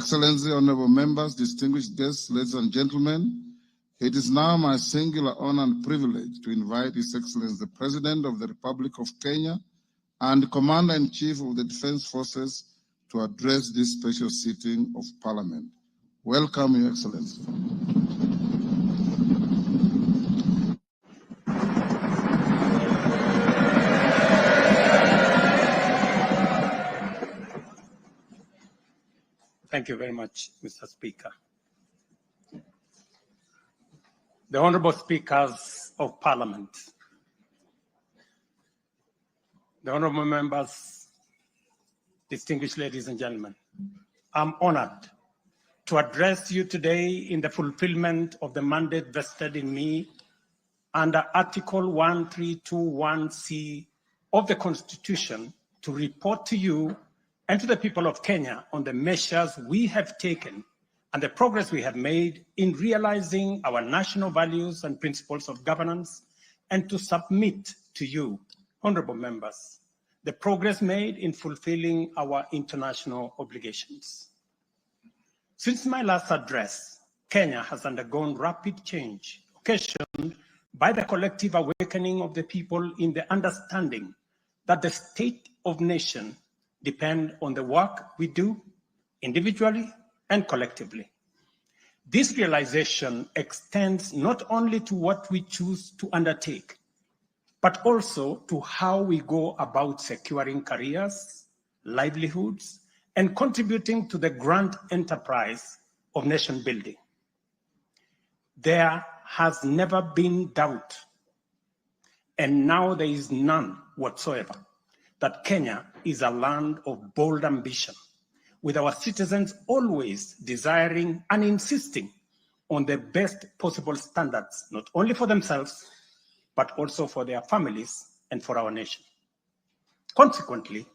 Excellency, honorable members, distinguished guests, ladies and gentlemen, it is now my singular honor and privilege to invite His Excellency, the President of the Republic of Kenya and Commander-in-Chief of the Defense Forces to address this special sitting of Parliament. Welcome, Your Excellency. Thank you very much, Mr. Speaker. The Honorable Speakers of Parliament, the Honorable Members, distinguished ladies and gentlemen, I'm honored to address you today in the fulfillment of the mandate vested in me under Article 1321C of the Constitution to report to you and to the people of Kenya on the measures we have taken and the progress we have made in realizing our national values and principles of governance, and to submit to you, honorable members, the progress made in fulfilling our international obligations. Since my last address, Kenya has undergone rapid change, occasioned by the collective awakening of the people in the understanding that the state of nation depend on the work we do individually and collectively. This realization extends not only to what we choose to undertake, but also to how we go about securing careers, livelihoods, and contributing to the grand enterprise of nation building. There has never been doubt, and now there is none whatsoever, that Kenya is a land of bold ambition, with our citizens always desiring and insisting on the best possible standards, not only for themselves, but also for their families and for our nation. Consequently,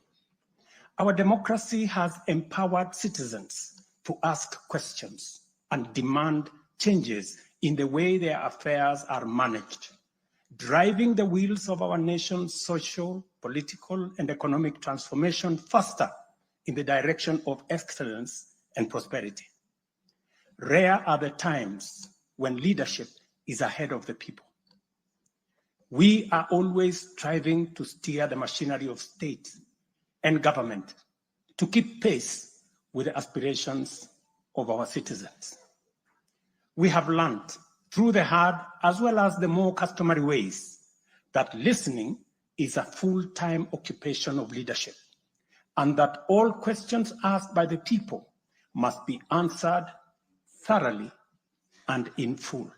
our democracy has empowered citizens to ask questions and demand changes in the way their affairs are managed, driving the wheels of our nation's social, political, and economic transformation faster in the direction of excellence and prosperity. Rare are the times when leadership is ahead of the people. We are always striving to steer the machinery of state and government to keep pace with the aspirations of our citizens. We have learned through the hard as well as the more customary ways that listening is a full-time occupation of leadership, and that all questions asked by the people must be answered thoroughly and in full.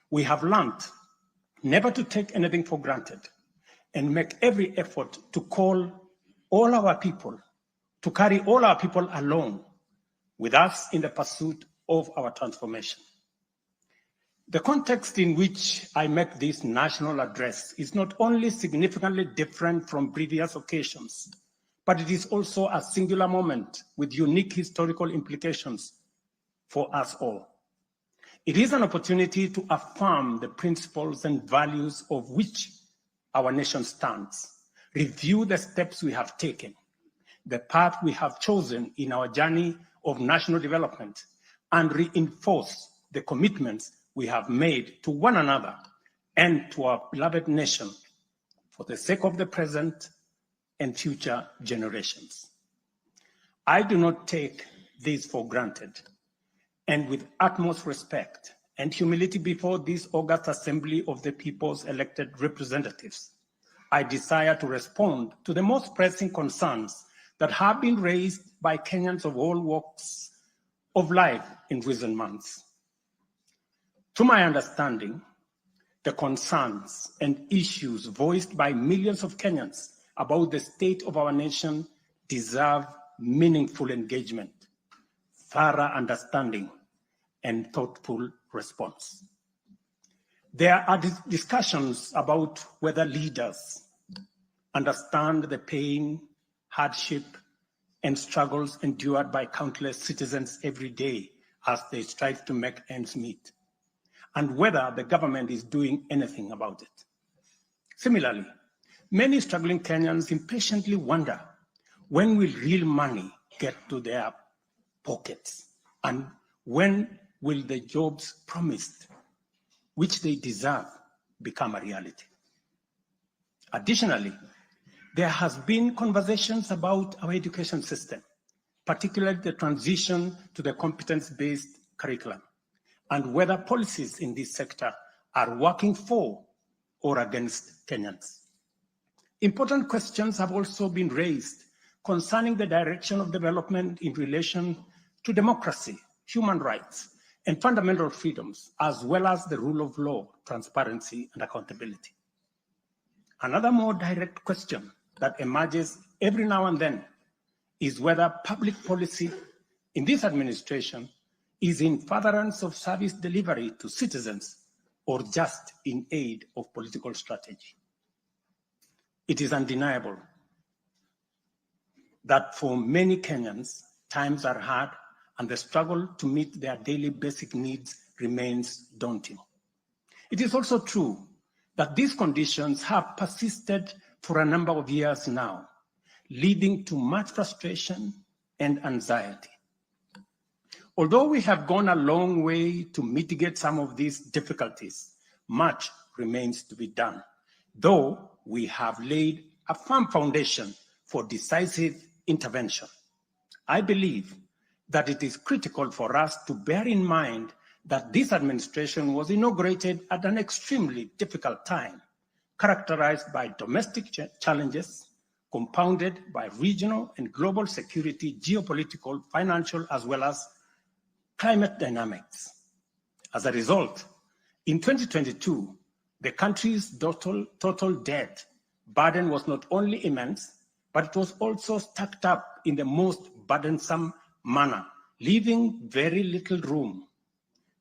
We have learned never to take anything for granted and make every effort to call all our people, to carry all our people along with us in the pursuit of our transformation. The context in which I make this national address is not only significantly different from previous occasions, but it is also a singular moment with unique historical implications for us all. It is an opportunity to affirm the principles and values of which our nation stands, review the steps we have taken, the path we have chosen in our journey of national development, and reinforce the commitments we have made to one another and to our beloved nation for the sake of the present and future generations. I do not take this for granted, and with utmost respect and humility before this august assembly of the people's elected representatives, I desire to respond to the most pressing concerns that have been raised by Kenyans of all walks of life in recent months. To my understanding, the concerns and issues voiced by millions of Kenyans about the state of our nation deserve meaningful engagement, thorough understanding, and thoughtful response. There are discussions about whether leaders understand the pain, hardship, and struggles endured by countless citizens every day as they strive to make ends meet, and whether the government is doing anything about it. Similarly, many struggling Kenyans impatiently wonder when will real money get to their pockets? And when will the jobs promised, which they deserve, become a reality? Additionally, there has been conversations about our education system, particularly the transition to the competence-based curriculum, and whether policies in this sector are working for or against Kenyans. Important questions have also been raised concerning the direction of development in relation to democracy, human rights, and fundamental freedoms, as well as the rule of law, transparency, and accountability. Another more direct question that emerges every now and then is whether public policy in this administration is in furtherance of service delivery to citizens or just in aid of political strategy. It is undeniable that for many Kenyans, times are hard and the struggle to meet their daily basic needs remains daunting. It is also true that these conditions have persisted for a number of years now, leading to much frustration and anxiety. Although we have gone a long way to mitigate some of these difficulties, much remains to be done, though we have laid a firm foundation for decisive intervention. I believe that it is critical for us to bear in mind that this administration was inaugurated at an extremely difficult time, characterized by domestic challenges, compounded by regional and global security, geopolitical, financial, as well as climate dynamics. As a result, in 2022, the country's total debt burden was not only immense, but it was also stacked up in the most burdensome manner, leaving very little room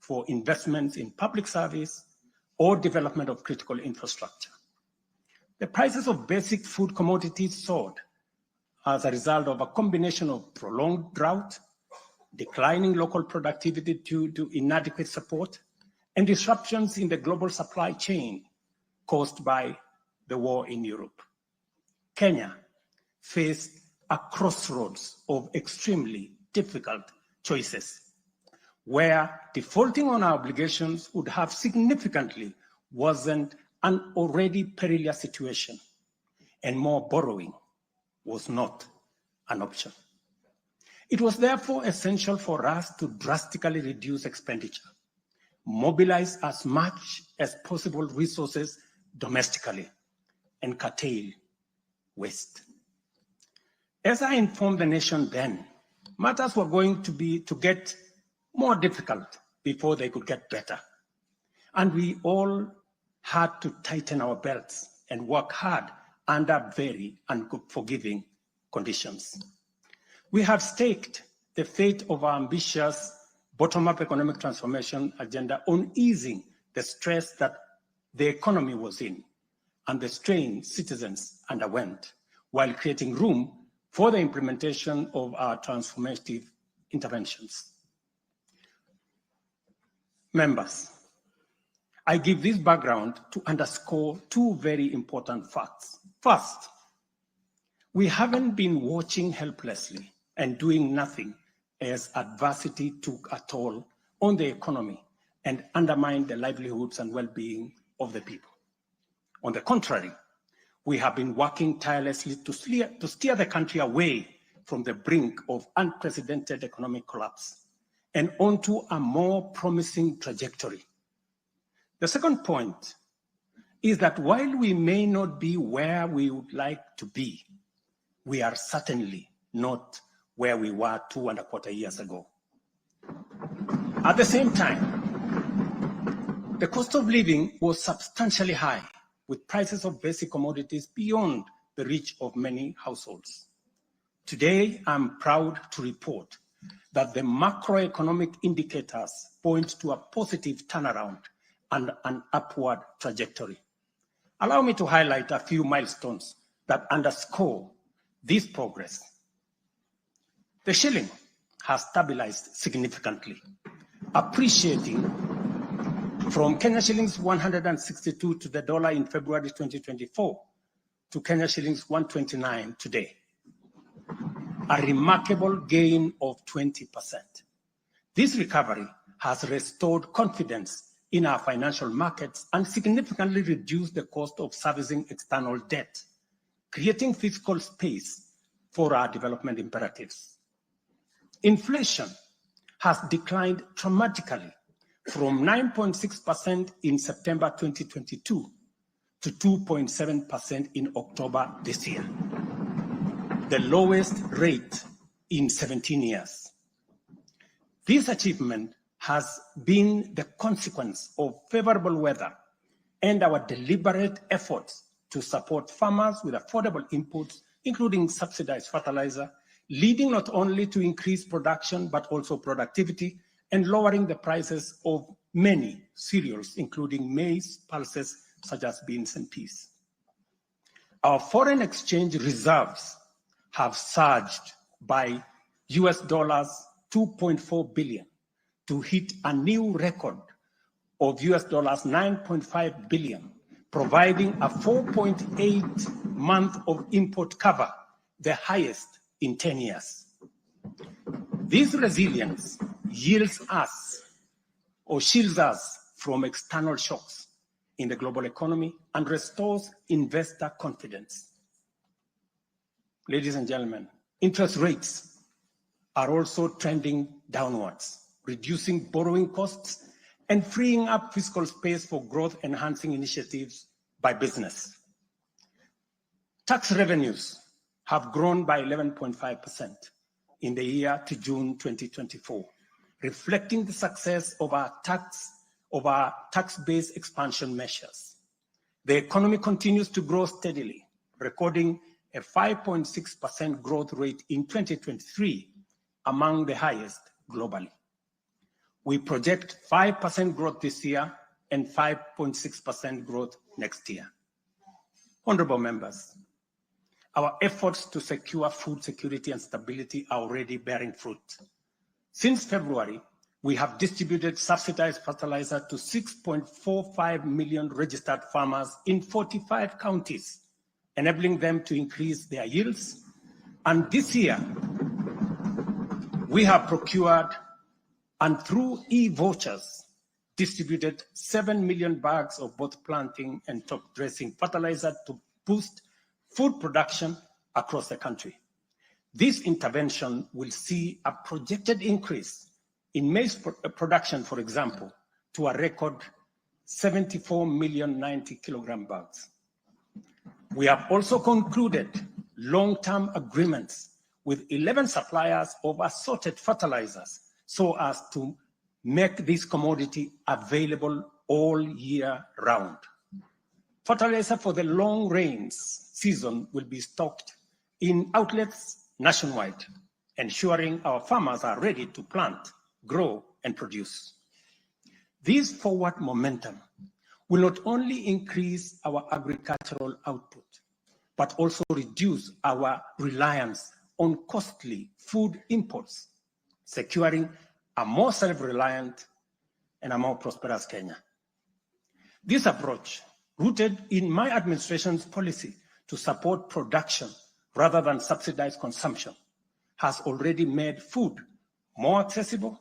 for investments in public service or development of critical infrastructure. The prices of basic food commodities soared as a result of a combination of prolonged drought, declining local productivity due to inadequate support, and disruptions in the global supply chain caused by the war in Europe. Kenya faced a crossroads of extremely difficult choices, where defaulting on our obligations would have significantly worsened an already perilous situation, and more borrowing was not an option. It was therefore essential for us to drastically reduce expenditure, mobilize as much as possible resources domestically, and curtail waste. As I informed the nation then, matters were going to get more difficult before they could get better. And we all had to tighten our belts and work hard under very unforgiving conditions. We have staked the fate of our ambitious bottom-up economic transformation agenda on easing the stress that the economy was in and the strain citizens underwent, while creating room for the implementation of our transformative interventions. Members, I give this background to underscore two very important facts. First, we haven't been watching helplessly and doing nothing as adversity took a toll on the economy and undermined the livelihoods and well-being of the people. On the contrary, we have been working tirelessly to steer the country away from the brink of unprecedented economic collapse and onto a more promising trajectory. The second point is that while we may not be where we would like to be, we are certainly not where we were 2.25 years ago. At the same time, the cost of living was substantially high, with prices of basic commodities beyond the reach of many households. Today, I'm proud to report that the macroeconomic indicators point to a positive turnaround and an upward trajectory. Allow me to highlight a few milestones that underscore this progress. The shilling has stabilized significantly, appreciating from Kenya shillings 162 to the dollar in February 2024 to Kenya shillings 129 today. a remarkable gain of 20%. This recovery has restored confidence in our financial markets and significantly reduced the cost of servicing external debt, creating fiscal space for our development imperatives. Inflation has declined dramatically from 9.6% in September 2022 to 2.7% in October this year, the lowest rate in 17 years. This achievement has been the consequence of favorable weather and our deliberate efforts to support farmers with affordable inputs, including subsidized fertilizer, leading not only to increased production, but also productivity and lowering the prices of many cereals, including maize, pulses, such as beans and peas. Our foreign exchange reserves have surged by US dollars 2.4 billion to hit a new record of US dollars 9.5 billion, providing a 4.8 month of import cover, the highest in 10 years. This resilience shields us from external shocks in the global economy and restores investor confidence. Ladies and gentlemen, interest rates are also trending downwards, reducing borrowing costs and freeing up fiscal space for growth-enhancing initiatives by business. Tax revenues have grown by 11.5% in the year to June 2024, reflecting the success of our tax-based expansion measures. The economy continues to grow steadily, recording a 5.6% growth rate in 2023, among the highest globally. We project 5% growth this year and 5.6% growth next year. Honorable members, our efforts to secure food security and stability are already bearing fruit. Since February, we have distributed subsidized fertilizer to 6.45 million registered farmers in 45 counties, enabling them to increase their yields. And this year, we have procured and through e-vouchers distributed 7 million bags of both planting and top dressing fertilizer to boost food production across the country. This intervention will see a projected increase in maize production, for example, to a record 74 million 90 kilogram bags. We have also concluded long-term agreements with 11 suppliers of assorted fertilizers so as to make this commodity available all year round. Fertilizer for the long rains season will be stocked in outlets nationwide, ensuring our farmers are ready to plant, grow, and produce. This forward momentum will not only increase our agricultural output, but also reduce our reliance on costly food imports, securing a more self-reliant and a more prosperous Kenya. This approach, rooted in my administration's policy to support production rather than subsidize consumption, has already made food more accessible,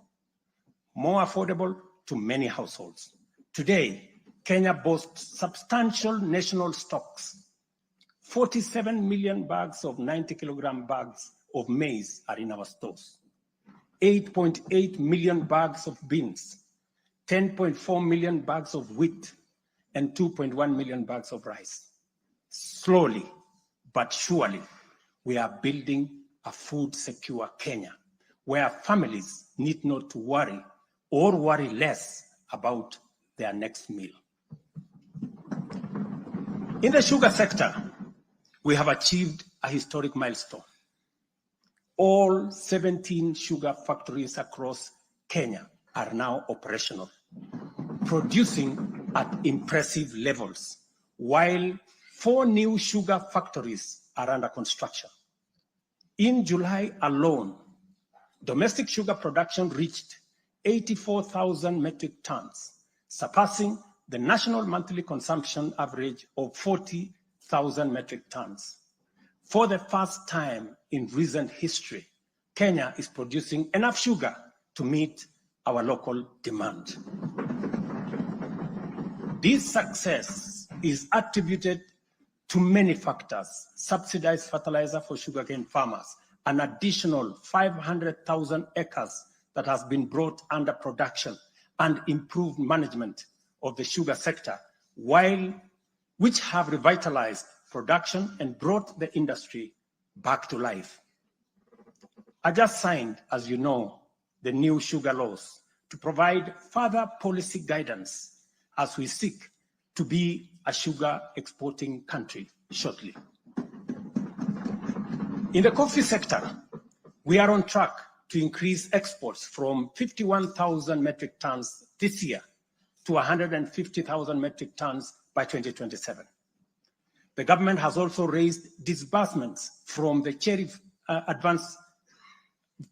more affordable to many households. Today, Kenya boasts substantial national stocks. 47 million bags of 90 kilogram bags of maize are in our stores. 8.8 million bags of beans, 10.4 million bags of wheat, and 2.1 million bags of rice. Slowly but surely, we are building a food-secure Kenya, where families need not to worry or worry less about their next meal. In the sugar sector, we have achieved a historic milestone. All 17 sugar factories across Kenya are now operational, producing at impressive levels, while 4 new sugar factories are under construction. In July alone, domestic sugar production reached 84,000 metric tons, surpassing the national monthly consumption average of 40,000 metric tons. For the first time in recent history, Kenya is producing enough sugar to meet our local demand. This success is attributed to many factors: subsidized fertilizer for sugarcane farmers, an additional 500,000 acres that has been brought under production, and improved management of the sugar sector, which have revitalized production and brought the industry back to life. I just signed, as you know, the new sugar laws to provide further policy guidance as we seek to be a sugar exporting country shortly. In the coffee sector, we are on track to increase exports from 51,000 metric tons this year to 150,000 metric tons by 2027. The government has also raised disbursements from the Cherry Advance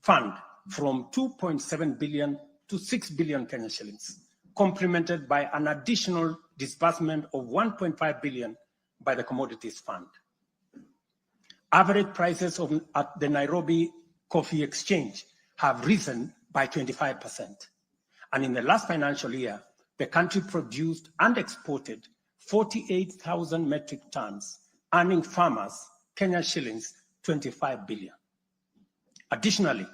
Fund from 2.7 billion to 6 billion Kenya shillings, complemented by an additional disbursement of 1.5 billion by the Commodities Fund. Average prices at the Nairobi Coffee Exchange have risen by 25%. And in the last financial year, the country produced and exported 48,000 metric tons, earning farmers Kenya shillings 25 billion. Additionally,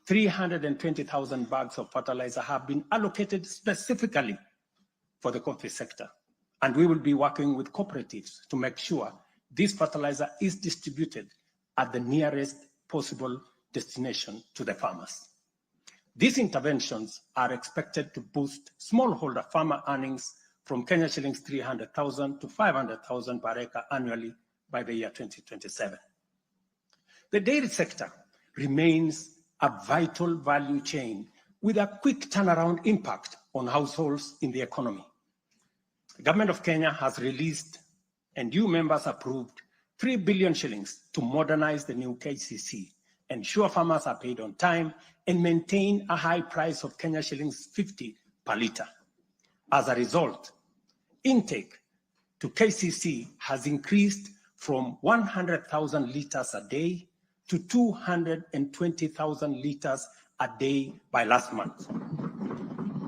320,000 bags of fertilizer have been allocated specifically for the coffee sector. And we will be working with cooperatives to make sure this fertilizer is distributed at the nearest possible destination to the farmers. These interventions are expected to boost smallholder farmer earnings from Kenya shillings 300,000 to 500,000 per acre annually by the year 2027. The dairy sector remains a vital value chain with a quick turnaround impact on households in the economy. The government of Kenya has released and you members approved 3 billion shillings to modernize the new KCC, ensure farmers are paid on time, and maintain a high price of Kenya shillings 50 per litre. As a result, intake to KCC has increased from 100,000 litres a day to 220,000 litres a day by last month.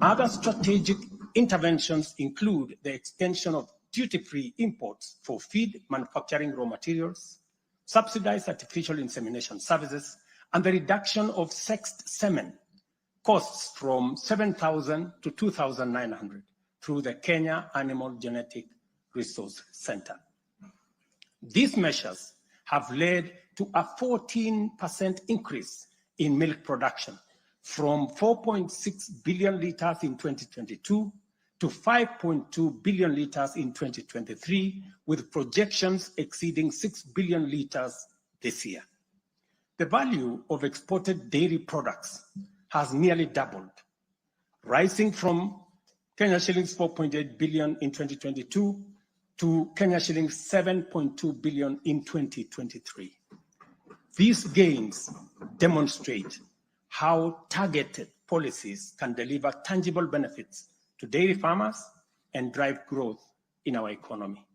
Other strategic interventions include the extension of duty-free imports for feed manufacturing raw materials, subsidized artificial insemination services, and the reduction of sexed semen costs from 7,000 to 2,900 through the Kenya Animal Genetic Resource Center. These measures have led to a 14% increase in milk production from 4.6 billion litres in 2022 to 5.2 billion litres in 2023, with projections exceeding 6 billion litres this year. The value of exported dairy products has nearly doubled, rising from Kenya shillings 4.8 billion in 2022 to Kenya shillings 7.2 billion in 2023. These gains demonstrate how targeted policies can deliver tangible benefits to dairy farmers and drive growth in our economy.